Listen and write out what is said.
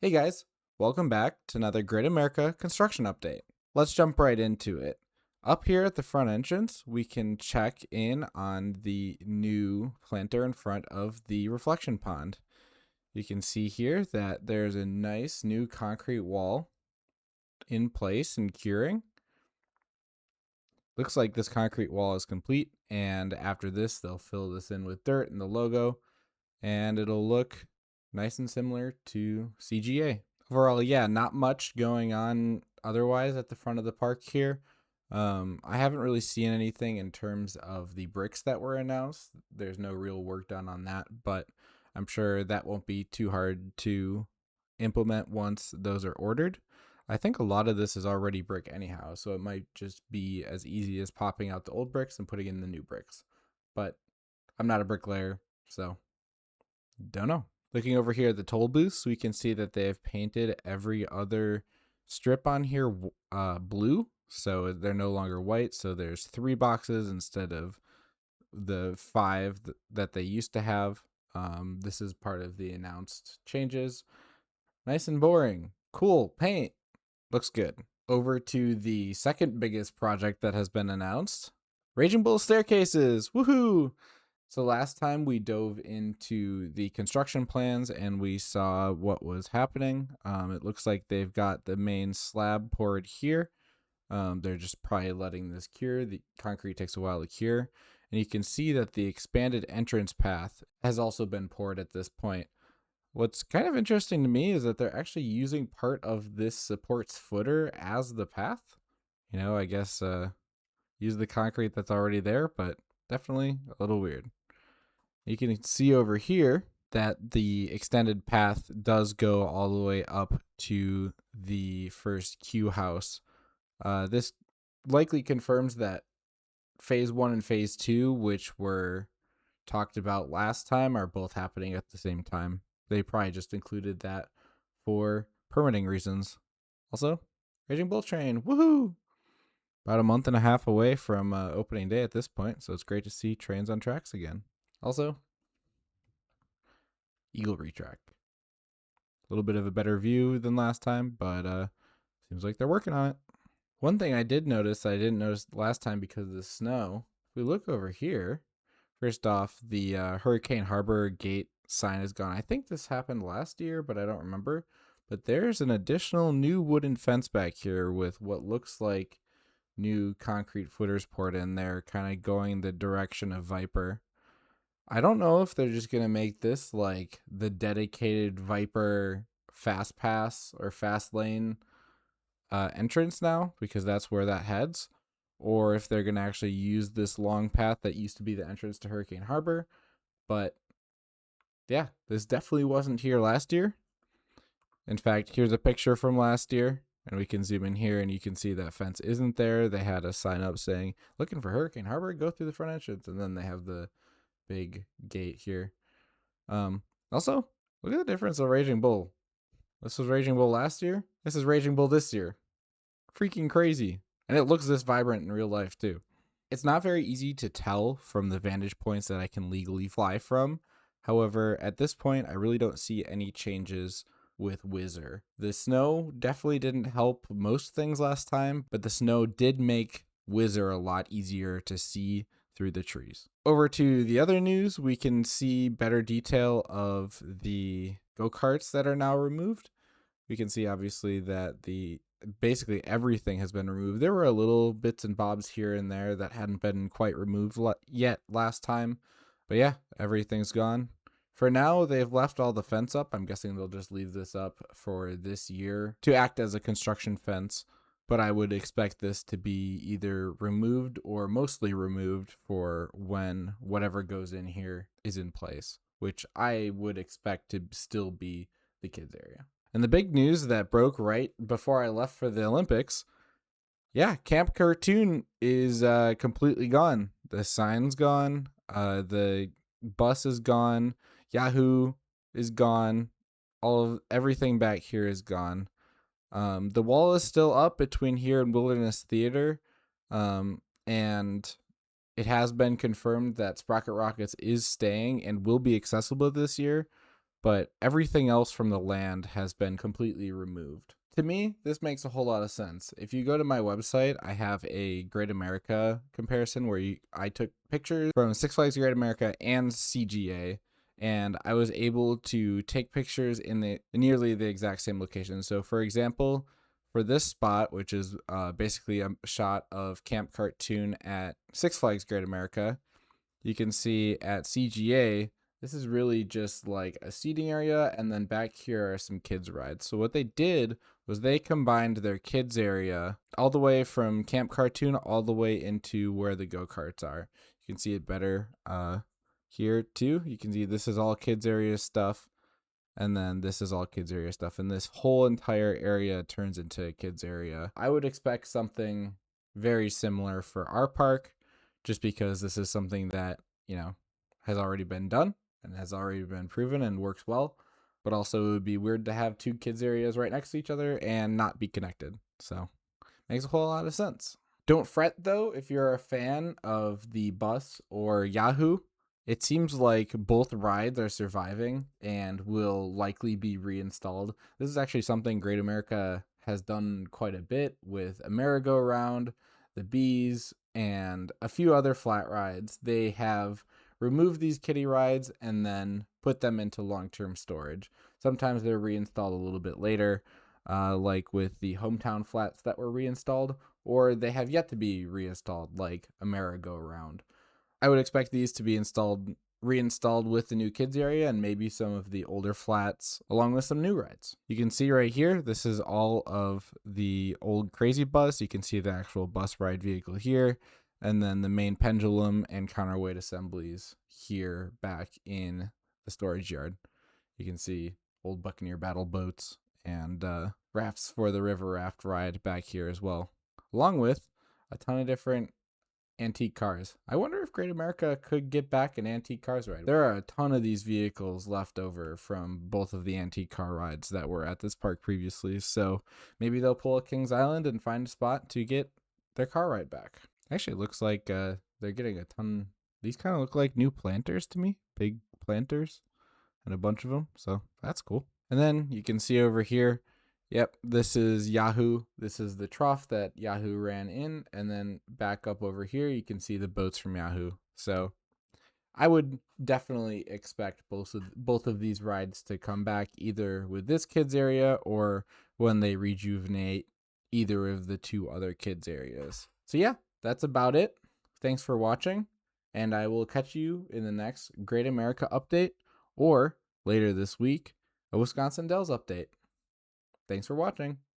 Hey guys, welcome back to another Great America construction update. Let's jump right into it. Up here at the front entrance, we can check in on the new planter in front of the reflection pond. You can see here that there's a nice new concrete wall in place and curing. Looks like this concrete wall is complete, and after this, they'll fill this in with dirt and the logo, and it'll look nice and similar to CGA. Overall, yeah, not much going on otherwise at the front of the park here. I haven't really seen anything in terms of the bricks that were announced. There's no real work done on that, but I'm sure that won't be too hard to implement once those are ordered. I think a lot of this is already brick anyhow, so it might just be as easy as popping out the old bricks and putting in the new bricks. But I'm not a bricklayer, so don't know. Looking over here at the toll booths, we can see that they have painted every other strip on here blue, so they're no longer white. So there's 3 boxes instead of the 5 that they used to have. This is part of the announced changes. Nice and boring. Cool paint. Looks good. Over to the second biggest project that has been announced. Raging Bull staircases. Woohoo! So last time we dove into the construction plans and we saw what was happening. It looks like they've got the main slab poured here. They're just probably letting this cure. The concrete takes a while to cure. And you can see that the expanded entrance path has also been poured at this point. What's kind of interesting to me is that they're actually using part of this supports footer as the path. I guess use the concrete that's already there, but definitely a little weird. You can see over here that the extended path does go all the way up to the first Q house. This likely confirms that phase 1 and phase 2, which were talked about last time, are both happening at the same time. They probably just included that for permitting reasons. Also, Raging Bull Train, woohoo! About a month and a half away from opening day at this point, so it's great to see trains on tracks again. Also, Eagle retrack. A little bit of a better view than last time, but seems like they're working on it. One thing I did notice I didn't notice last time because of the snow. If we look over here, first off, the Hurricane Harbor gate sign is gone. I think this happened last year, but I don't remember. But there's an additional new wooden fence back here with what looks like new concrete footers poured in there, kind of going the direction of Viper. I don't know if they're just going to make this like the dedicated Viper fast pass or fast lane entrance now, because that's where that heads, or if they're going to actually use this long path that used to be the entrance to Hurricane Harbor. But yeah, this definitely wasn't here last year. In fact, here's a picture from last year, and we can zoom in here and you can see that fence isn't there. They had a sign up saying, looking for Hurricane Harbor, go through the front entrance, and then they have the big gate here. Also, look at the difference of Raging Bull. This was Raging Bull last year. This is Raging Bull this year. Freaking crazy. And it looks this vibrant in real life too. It's not very easy to tell from the vantage points that I can legally fly from. However, at this point, I really don't see any changes with Whizzer. The snow definitely didn't help most things last time, but the snow did make Whizzer a lot easier to see through the trees. Over to the other news, we can see better detail of the go-karts that are now removed. We can see obviously that basically everything has been removed. There were a little bits and bobs here and there that hadn't been quite removed yet last time. But yeah, everything's gone. For now, they've left all the fence up. I'm guessing they'll just leave this up for this year to act as a construction fence. But I would expect this to be either removed or mostly removed for when whatever goes in here is in place, which I would expect to still be the kids' area. And the big news that broke right before I left for the Olympics, yeah, Camp Cartoon is completely gone. The sign's gone. The bus is gone. Yahoo is gone. Everything back here is gone. The wall is still up between here and Wilderness Theater, and it has been confirmed that Sprocket Rockets is staying and will be accessible this year. but everything else from the land has been completely removed. To me, this makes a whole lot of sense. If you go to my website, I have a Great America comparison where I took pictures from Six Flags Great America and CGA, and I was able to take pictures in nearly the exact same location. So for example, for this spot, which is basically a shot of Camp Cartoon at Six Flags Great America, you can see at CGA, this is really just like a seating area, and then back here are some kids rides. So what they did was they combined their kids area all the way from Camp Cartoon all the way into where the go-karts are. You can see it better here too. You can see this is all kids area stuff, and then this is all kids area stuff, and this whole entire area turns into a kids area. I would expect something very similar for our park, just because this is something that, you know, has already been done and has already been proven and works well. But also it would be weird to have two kids areas right next to each other and not be connected. So makes a whole lot of sense. Don't fret though if you're a fan of the bus or Yahoo. It seems like both rides are surviving and will likely be reinstalled. This is actually something Great America has done quite a bit with a merry-go-round, the Bees, and a few other flat rides. They have removed these kiddie rides and then put them into long-term storage. Sometimes they're reinstalled a little bit later, like with the hometown flats that were reinstalled, or they have yet to be reinstalled, like a merry-go-round. I would expect these to be reinstalled with the new kids area and maybe some of the older flats along with some new rides. You can see right here, this is all of the old Crazy Bus. You can see the actual bus ride vehicle here, and then the main pendulum and counterweight assemblies here back in the storage yard. You can see old Buccaneer battle boats and rafts for the river raft ride back here as well, along with a ton of different antique cars. I wonder if Great America could get back an antique cars ride. There are a ton of these vehicles left over from both of the antique car rides that were at this park previously, so maybe they'll pull a Kings Island and find a spot to get their car ride back. Actually, it looks like they're getting a ton. These kind of look like new planters to me, big planters, and a bunch of them, so that's cool. And then you can see over here, yep, this is Yahoo. This is the trough that Yahoo ran in, and then back up over here, you can see the boats from Yahoo. So I would definitely expect both of these rides to come back either with this kids area or when they rejuvenate either of the two other kids areas. So yeah, that's about it. Thanks for watching, and I will catch you in the next Great America update or later this week, a Wisconsin Dells update. Thanks for watching.